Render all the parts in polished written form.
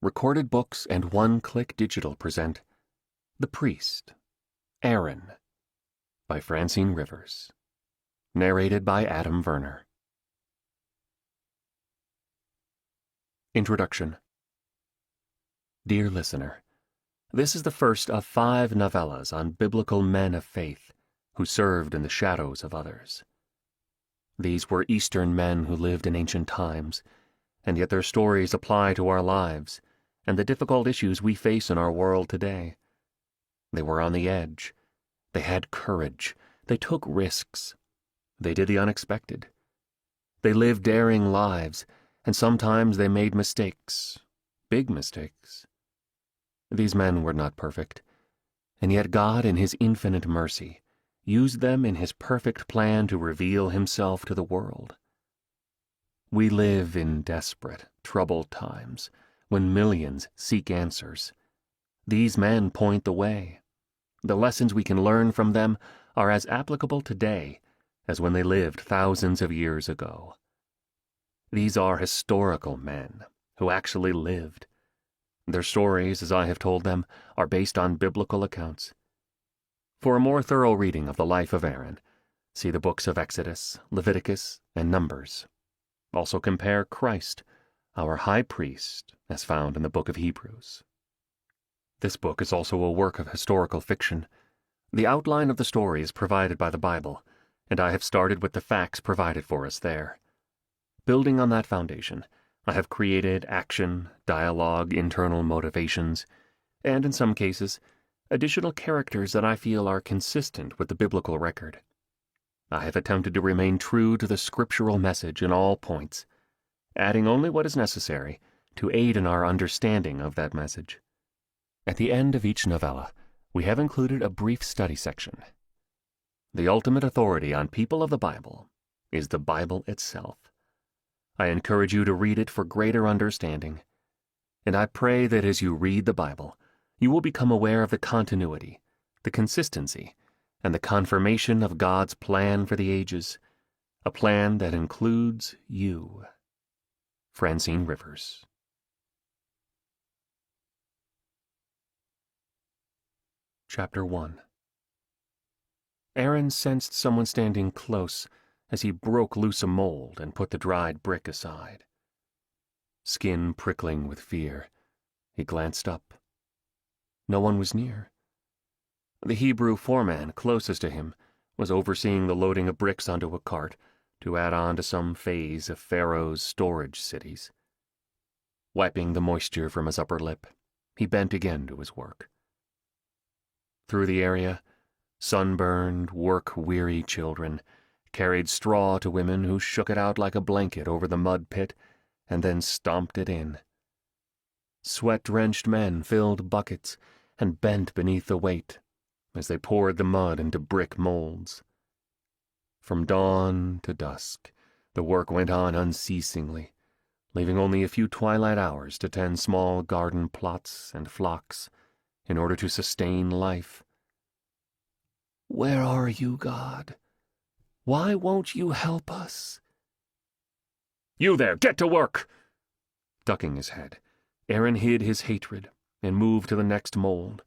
Recorded Books and One Click Digital present The Priest, Aaron, by Francine Rivers. Narrated by Adam Werner. Introduction. Dear listener, this is the first of 5 novellas on biblical men of faith who served in the shadows of others. These were Eastern men who lived in ancient times, and yet their stories apply to our lives and the difficult issues we face in our world today. They were on the edge. They had courage. They took risks. They did the unexpected. They lived daring lives, and sometimes they made mistakes, big mistakes. These men were not perfect, and yet God, in His infinite mercy, used them in His perfect plan to reveal Himself to the world. We live in desperate, troubled times, when millions seek answers. These men point the way. The lessons we can learn from them are as applicable today as when they lived thousands of years ago. These are historical men who actually lived. Their stories, as I have told them, are based on biblical accounts. For a more thorough reading of the life of Aaron, see the books of Exodus, Leviticus, and Numbers. Also compare Christ, our high priest, as found in the book of Hebrews. This book is also a work of historical fiction. The outline of the story is provided by the Bible, and I have started with the facts provided for us there. Building on that foundation, I have created action, dialogue, internal motivations, and in some cases, additional characters that I feel are consistent with the biblical record. I have attempted to remain true to the scriptural message in all points, adding only what is necessary to aid in our understanding of that message. At the end of each novella, we have included a brief study section. The ultimate authority on people of the Bible is the Bible itself. I encourage you to read it for greater understanding, and I pray that as you read the Bible, you will become aware of the continuity, the consistency, and the confirmation of God's plan for the ages, a plan that includes you. Francine Rivers. Chapter 1. Aaron sensed someone standing close as he broke loose a mold and put the dried brick aside. Skin prickling with fear, he glanced up. No one was near. The Hebrew foreman closest to him was overseeing the loading of bricks onto a cart to add on to some phase of Pharaoh's storage cities. Wiping the moisture from his upper lip, he bent again to his work. Through the area, sunburned, work-weary children carried straw to women who shook it out like a blanket over the mud pit and then stomped it in. Sweat-drenched men filled buckets and bent beneath the weight as they poured the mud into brick molds. From dawn to dusk, the work went on unceasingly, leaving only a few twilight hours to tend small garden plots and flocks in order to sustain life. Where are you, God? Why won't you help us? You there, get to work! Ducking his head, Aaron hid his hatred and moved to the next mold.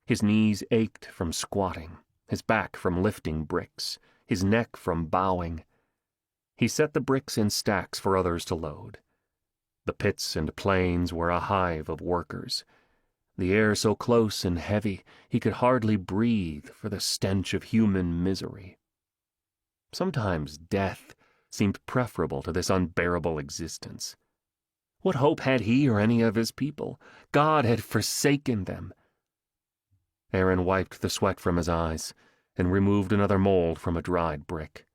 His knees ached from squatting, his back from lifting bricks, his neck from bowing. He set the bricks in stacks for others to load. The pits and plains were a hive of workers, the air so close and heavy he could hardly breathe for the stench of human misery. Sometimes death seemed preferable to this unbearable existence. What hope had he or any of his people? God had forsaken them. Aaron wiped the sweat from his eyes and removed another mold from a dried brick.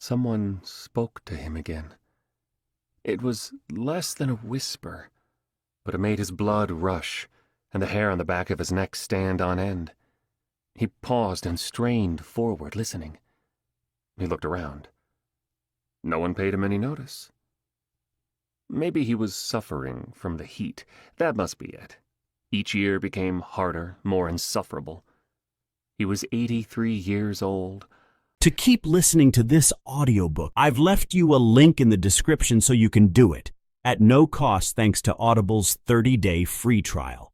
Someone spoke to him again. It was less than a whisper, but it made his blood rush and the hair on the back of his neck stand on end. He paused and strained forward, listening. He looked around. No one paid him any notice. Maybe he was suffering from the heat. That must be it. Each year became harder, more insufferable. He was 83 years old. To keep listening to this audiobook, I've left you a link in the description so you can do it. at no cost thanks to Audible's 30-day free trial.